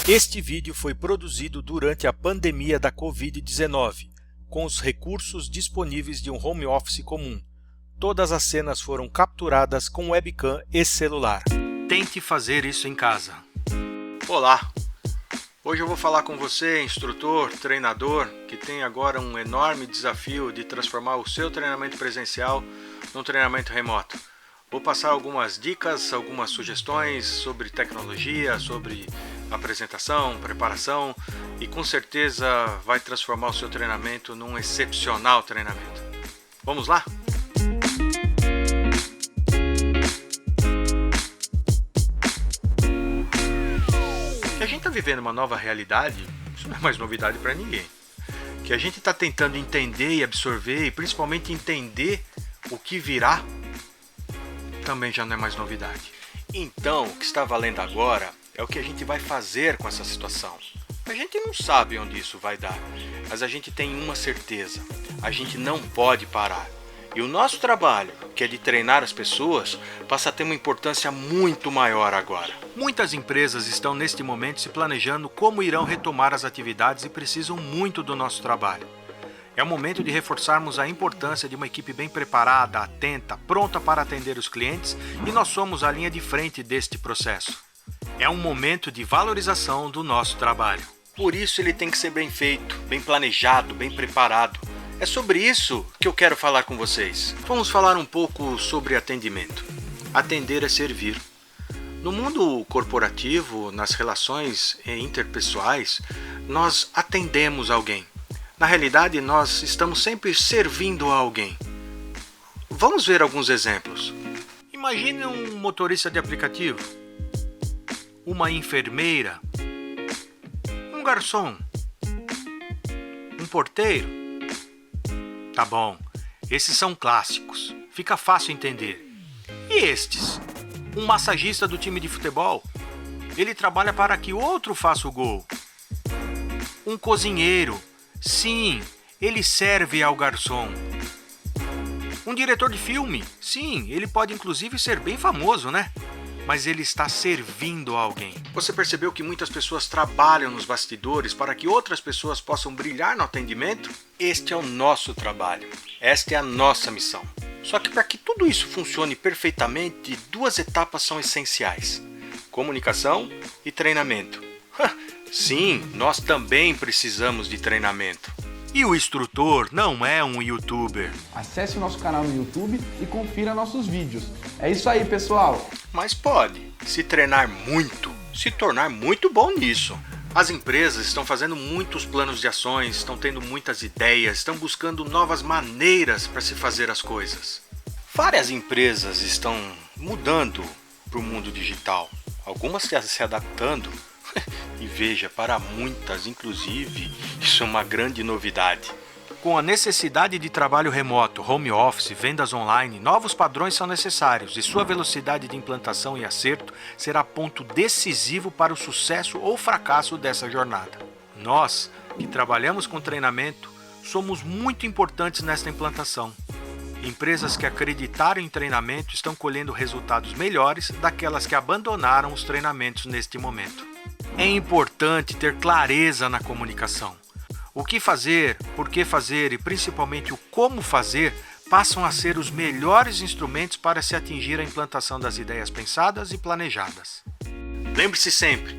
Este vídeo foi produzido durante a pandemia da Covid-19, com os recursos disponíveis de um home office comum. Todas as cenas foram capturadas com webcam e celular. Tente fazer isso em casa. Olá! Hoje eu vou falar com você, instrutor, treinador, que tem agora um enorme desafio de transformar o seu treinamento presencial num treinamento remoto. Vou passar algumas dicas, algumas sugestões sobre tecnologia, sobre apresentação, preparação e com certeza vai transformar o seu treinamento num excepcional treinamento. Vamos lá? Que a gente está vivendo uma nova realidade, isso não é mais novidade para ninguém. Que a gente está tentando entender e absorver e principalmente entender o que virá, também já não é mais novidade. Então, o que está valendo agora é o que a gente vai fazer com essa situação. A gente não sabe onde isso vai dar, mas a gente tem uma certeza: a gente não pode parar. E o nosso trabalho, que é de treinar as pessoas, passa a ter uma importância muito maior agora. Muitas empresas estão neste momento se planejando como irão retomar as atividades e precisam muito do nosso trabalho. É o momento de reforçarmos a importância de uma equipe bem preparada, atenta, pronta para atender os clientes, e nós somos a linha de frente deste processo. É um momento de valorização do nosso trabalho. Por isso ele tem que ser bem feito, bem planejado, bem preparado. É sobre isso que eu quero falar com vocês. Vamos falar um pouco sobre atendimento. Atender é servir. No mundo corporativo, nas relações interpessoais, nós atendemos alguém. Na realidade, nós estamos sempre servindo a alguém. Vamos ver alguns exemplos. Imagine um motorista de aplicativo, uma enfermeira, um garçom, um porteiro. Tá bom, esses são clássicos, fica fácil entender. E estes? Um massagista do time de futebol, ele trabalha para que outro faça o gol. Um cozinheiro, sim, ele serve ao garçom. Um diretor de filme, sim, ele pode inclusive ser bem famoso, né? Mas ele está servindo a alguém. Você percebeu que muitas pessoas trabalham nos bastidores para que outras pessoas possam brilhar no atendimento? Este é o nosso trabalho. Esta é a nossa missão. Só que para que tudo isso funcione perfeitamente, duas etapas são essenciais: comunicação e treinamento. Sim, nós também precisamos de treinamento. E o instrutor não é um youtuber. Acesse o nosso canal no YouTube e confira nossos vídeos. É isso aí, pessoal! Mas pode, se treinar muito, se tornar muito bom nisso. As empresas estão fazendo muitos planos de ações, estão tendo muitas ideias, estão buscando novas maneiras para se fazer as coisas. Várias empresas estão mudando para o mundo digital, algumas se adaptando. E veja, para muitas, inclusive, isso é uma grande novidade. Com a necessidade de trabalho remoto, home office, vendas online, novos padrões são necessários e sua velocidade de implantação e acerto será ponto decisivo para o sucesso ou fracasso dessa jornada. Nós, que trabalhamos com treinamento, somos muito importantes nesta implantação. Empresas que acreditaram em treinamento estão colhendo resultados melhores daquelas que abandonaram os treinamentos neste momento. É importante ter clareza na comunicação. O que fazer, por que fazer e principalmente o como fazer passam a ser os melhores instrumentos para se atingir a implantação das ideias pensadas e planejadas. Lembre-se sempre,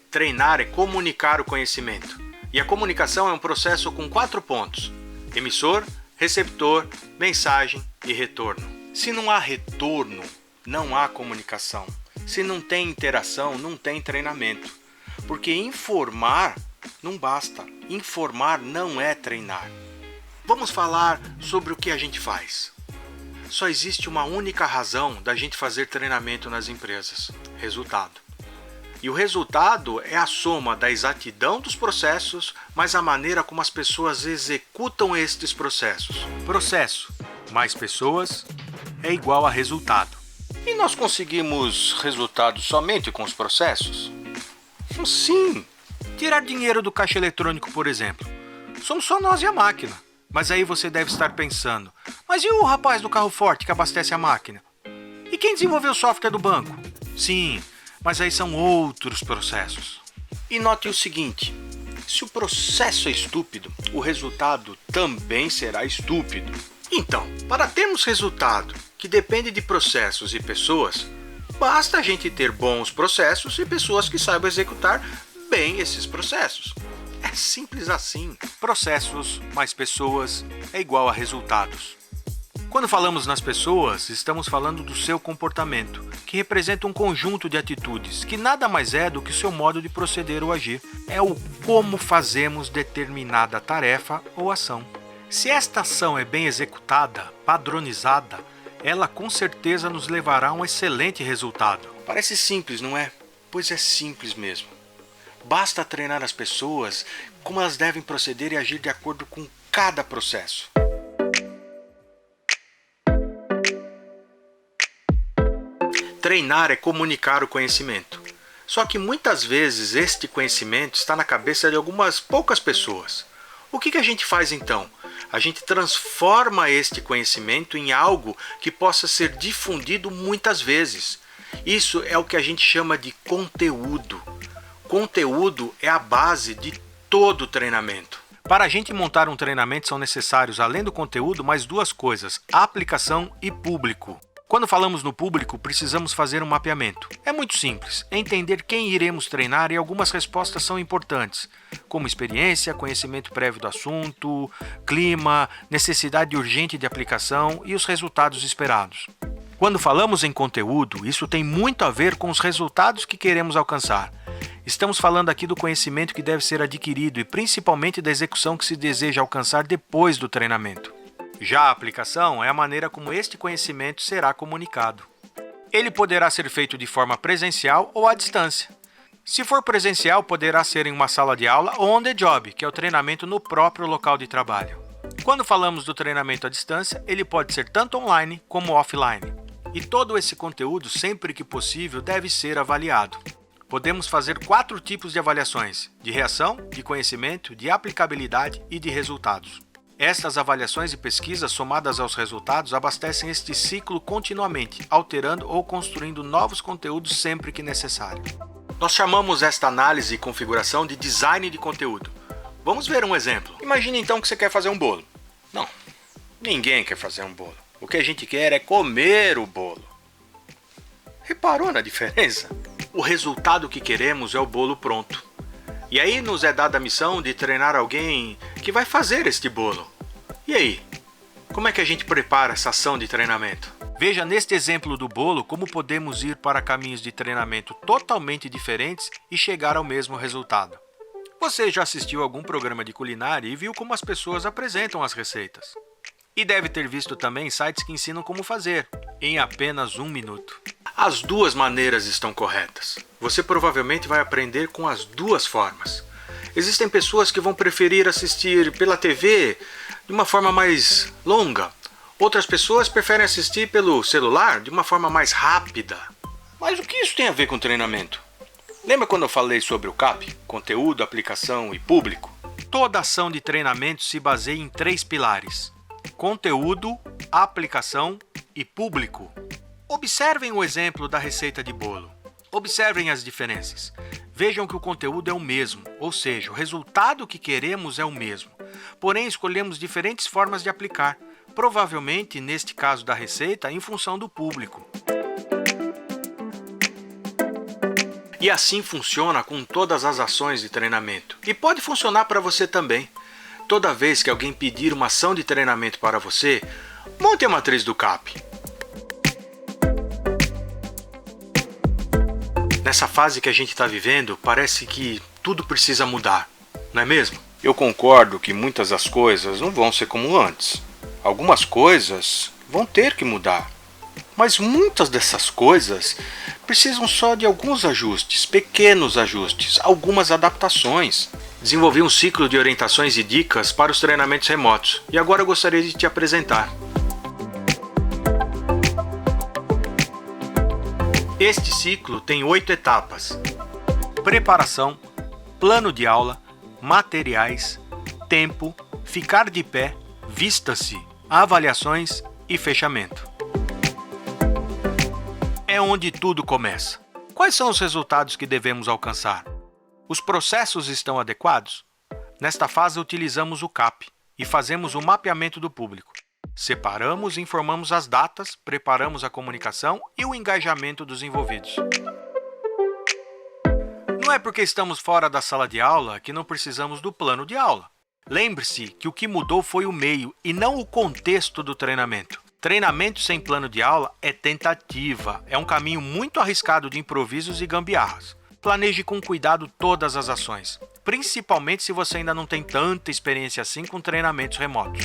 treinar é comunicar o conhecimento. E a comunicação é um processo com 4 pontos: emissor, receptor, mensagem e retorno. Se não há retorno, não há comunicação. Se não tem interação, não tem treinamento. Porque informar não basta. Informar não é treinar. Vamos falar sobre o que a gente faz. Só existe uma única razão da gente fazer treinamento nas empresas: resultado. E o resultado é a soma da exatidão dos processos, mas a maneira como as pessoas executam estes processos. Processo mais pessoas é igual a resultado. E nós conseguimos resultados somente com os processos? Sim! Tirar dinheiro do caixa eletrônico, por exemplo. Somos só nós e a máquina. Mas aí você deve estar pensando: mas e o rapaz do carro forte que abastece a máquina? E quem desenvolveu o software do banco? Sim, mas aí são outros processos. E note o seguinte: se o processo é estúpido, o resultado também será estúpido. Então, para termos resultado que depende de processos e pessoas, basta a gente ter bons processos e pessoas que saibam executar bem esses processos. É simples assim. Processos mais pessoas é igual a resultados. Quando falamos nas pessoas, estamos falando do seu comportamento, que representa um conjunto de atitudes, que nada mais é do que o seu modo de proceder ou agir. É o como fazemos determinada tarefa ou ação. Se esta ação é bem executada, padronizada, ela com certeza nos levará a um excelente resultado. Parece simples, não é? Pois é simples mesmo. Basta treinar as pessoas como elas devem proceder e agir de acordo com cada processo. Treinar é comunicar o conhecimento. Só que muitas vezes este conhecimento está na cabeça de algumas poucas pessoas. O que a gente faz então? A gente transforma este conhecimento em algo que possa ser difundido muitas vezes. Isso é o que a gente chama de conteúdo. Conteúdo é a base de todo treinamento. Para a gente montar um treinamento são necessários, além do conteúdo, mais duas coisas: aplicação e público. Quando falamos no público, precisamos fazer um mapeamento. É muito simples, é entender quem iremos treinar e algumas respostas são importantes, como experiência, conhecimento prévio do assunto, clima, necessidade urgente de aplicação e os resultados esperados. Quando falamos em conteúdo, isso tem muito a ver com os resultados que queremos alcançar. Estamos falando aqui do conhecimento que deve ser adquirido e principalmente da execução que se deseja alcançar depois do treinamento. Já a aplicação é a maneira como este conhecimento será comunicado. Ele poderá ser feito de forma presencial ou à distância. Se for presencial, poderá ser em uma sala de aula ou on the job, que é o treinamento no próprio local de trabalho. Quando falamos do treinamento à distância, ele pode ser tanto online como offline. E todo esse conteúdo, sempre que possível, deve ser avaliado. Podemos fazer 4 tipos de avaliações: de reação, de conhecimento, de aplicabilidade e de resultados. Estas avaliações e pesquisas, somadas aos resultados, abastecem este ciclo continuamente, alterando ou construindo novos conteúdos sempre que necessário. Nós chamamos esta análise e configuração de design de conteúdo. Vamos ver um exemplo. Imagine então que você quer fazer um bolo. Não, ninguém quer fazer um bolo. O que a gente quer é comer o bolo. Reparou na diferença? O resultado que queremos é o bolo pronto. E aí nos é dada a missão de treinar alguém que vai fazer este bolo. E aí? Como é que a gente prepara essa ação de treinamento? Veja neste exemplo do bolo como podemos ir para caminhos de treinamento totalmente diferentes e chegar ao mesmo resultado. Você já assistiu a algum programa de culinária e viu como as pessoas apresentam as receitas. E deve ter visto também sites que ensinam como fazer, em apenas 1 minuto. As duas maneiras estão corretas. Você provavelmente vai aprender com as duas formas. Existem pessoas que vão preferir assistir pela TV de uma forma mais longa. Outras pessoas preferem assistir pelo celular de uma forma mais rápida. Mas o que isso tem a ver com treinamento? Lembra quando eu falei sobre o CAP? Conteúdo, aplicação e público? Toda ação de treinamento se baseia em 3 pilares: conteúdo, aplicação e público. Observem o exemplo da receita de bolo. Observem as diferenças. Vejam que o conteúdo é o mesmo, ou seja, o resultado que queremos é o mesmo. Porém, escolhemos diferentes formas de aplicar, provavelmente, neste caso da receita, em função do público. E assim funciona com todas as ações de treinamento. E pode funcionar para você também. Toda vez que alguém pedir uma ação de treinamento para você, monte a matriz do CAP. Nessa fase que a gente está vivendo, parece que tudo precisa mudar, não é mesmo? Eu concordo que muitas das coisas não vão ser como antes. Algumas coisas vão ter que mudar. Mas muitas dessas coisas precisam só de alguns ajustes, pequenos ajustes, algumas adaptações. Desenvolvi um ciclo de orientações e dicas para os treinamentos remotos e agora eu gostaria de te apresentar. Este ciclo tem 8 etapas: preparação, plano de aula, materiais, tempo, ficar de pé, vista-se, avaliações e fechamento. É onde tudo começa. Quais são os resultados que devemos alcançar? Os processos estão adequados? Nesta fase, utilizamos o CAP e fazemos o mapeamento do público. Separamos e informamos as datas, preparamos a comunicação e o engajamento dos envolvidos. Não é porque estamos fora da sala de aula que não precisamos do plano de aula. Lembre-se que o que mudou foi o meio e não o contexto do treinamento. Treinamento sem plano de aula é tentativa, é um caminho muito arriscado de improvisos e gambiarras. Planeje com cuidado todas as ações, principalmente se você ainda não tem tanta experiência assim com treinamentos remotos.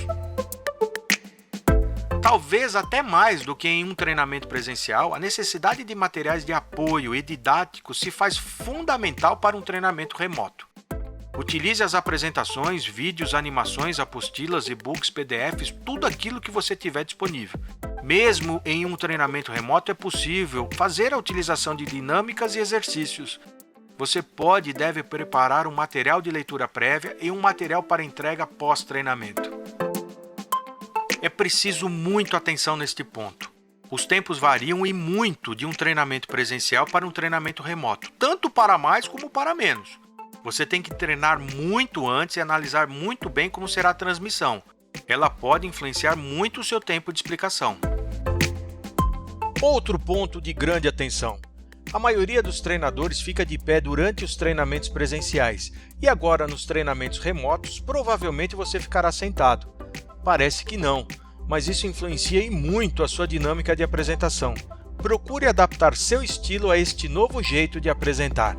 Talvez até mais do que em um treinamento presencial, a necessidade de materiais de apoio e didáticos se faz fundamental para um treinamento remoto. Utilize as apresentações, vídeos, animações, apostilas, e-books, PDFs, tudo aquilo que você tiver disponível. Mesmo em um treinamento remoto é possível fazer a utilização de dinâmicas e exercícios. Você pode e deve preparar um material de leitura prévia e um material para entrega pós-treinamento. É preciso muito atenção neste ponto. Os tempos variam e muito de um treinamento presencial para um treinamento remoto, tanto para mais como para menos. Você tem que treinar muito antes e analisar muito bem como será a transmissão. Ela pode influenciar muito o seu tempo de explicação. Outro ponto de grande atenção. A maioria dos treinadores fica de pé durante os treinamentos presenciais e agora nos treinamentos remotos provavelmente você ficará sentado. Parece que não, mas isso influencia e muito a sua dinâmica de apresentação. Procure adaptar seu estilo a este novo jeito de apresentar.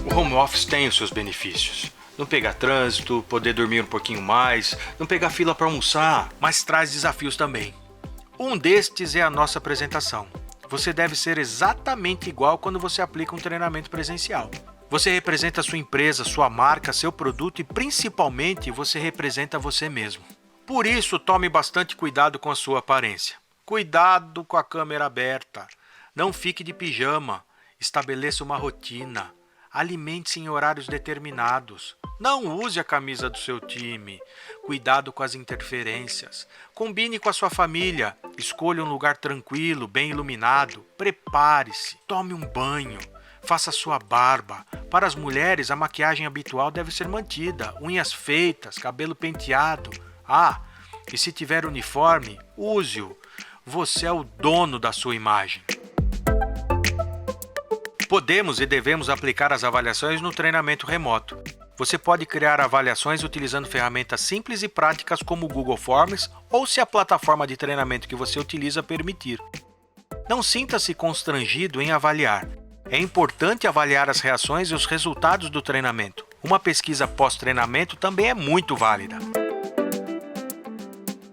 O home office tem os seus benefícios. Não pegar trânsito, poder dormir um pouquinho mais, não pegar fila para almoçar, mas traz desafios também. Um destes é a nossa apresentação. Você deve ser exatamente igual quando você aplica um treinamento presencial. Você representa a sua empresa, sua marca, seu produto e principalmente você representa você mesmo. Por isso, tome bastante cuidado com a sua aparência. Cuidado com a câmera aberta. Não fique de pijama. Estabeleça uma rotina. Alimente-se em horários determinados. Não use a camisa do seu time. Cuidado com as interferências. Combine com a sua família. Escolha um lugar tranquilo, bem iluminado. Prepare-se. Tome um banho. Faça sua barba. Para as mulheres, a maquiagem habitual deve ser mantida. Unhas feitas, cabelo penteado. E se tiver uniforme, use-o. Você é o dono da sua imagem. Podemos e devemos aplicar as avaliações no treinamento remoto. Você pode criar avaliações utilizando ferramentas simples e práticas como o Google Forms ou se a plataforma de treinamento que você utiliza permitir. Não sinta-se constrangido em avaliar. É importante avaliar as reações e os resultados do treinamento. Uma pesquisa pós-treinamento também é muito válida.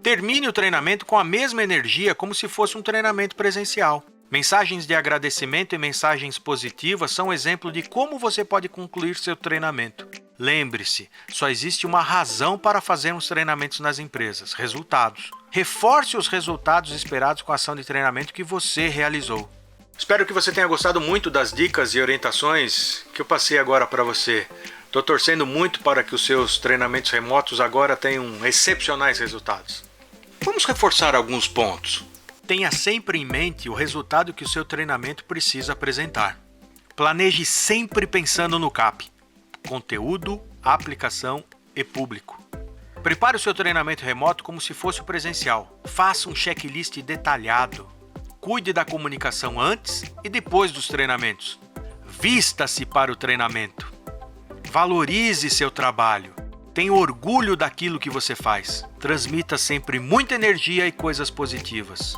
Termine o treinamento com a mesma energia como se fosse um treinamento presencial. Mensagens de agradecimento e mensagens positivas são exemplo de como você pode concluir seu treinamento. Lembre-se, só existe uma razão para fazermos treinamentos nas empresas: resultados. Reforce os resultados esperados com a ação de treinamento que você realizou. Espero que você tenha gostado muito das dicas e orientações que eu passei agora para você. Estou torcendo muito para que os seus treinamentos remotos agora tenham excepcionais resultados. Vamos reforçar alguns pontos. Tenha sempre em mente o resultado que o seu treinamento precisa apresentar. Planeje sempre pensando no CAP: conteúdo, aplicação e público. Prepare o seu treinamento remoto como se fosse o presencial. Faça um checklist detalhado. Cuide da comunicação antes e depois dos treinamentos. Vista-se para o treinamento. Valorize seu trabalho. Tenha orgulho daquilo que você faz. Transmita sempre muita energia e coisas positivas.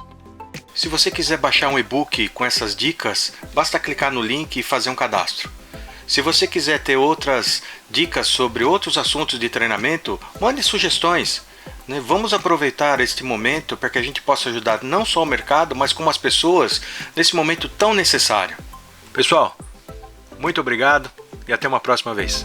Se você quiser baixar um e-book com essas dicas, basta clicar no link e fazer um cadastro. Se você quiser ter outras dicas sobre outros assuntos de treinamento, mande sugestões. Vamos aproveitar este momento para que a gente possa ajudar não só o mercado, mas como as pessoas nesse momento tão necessário. Pessoal, muito obrigado e até uma próxima vez.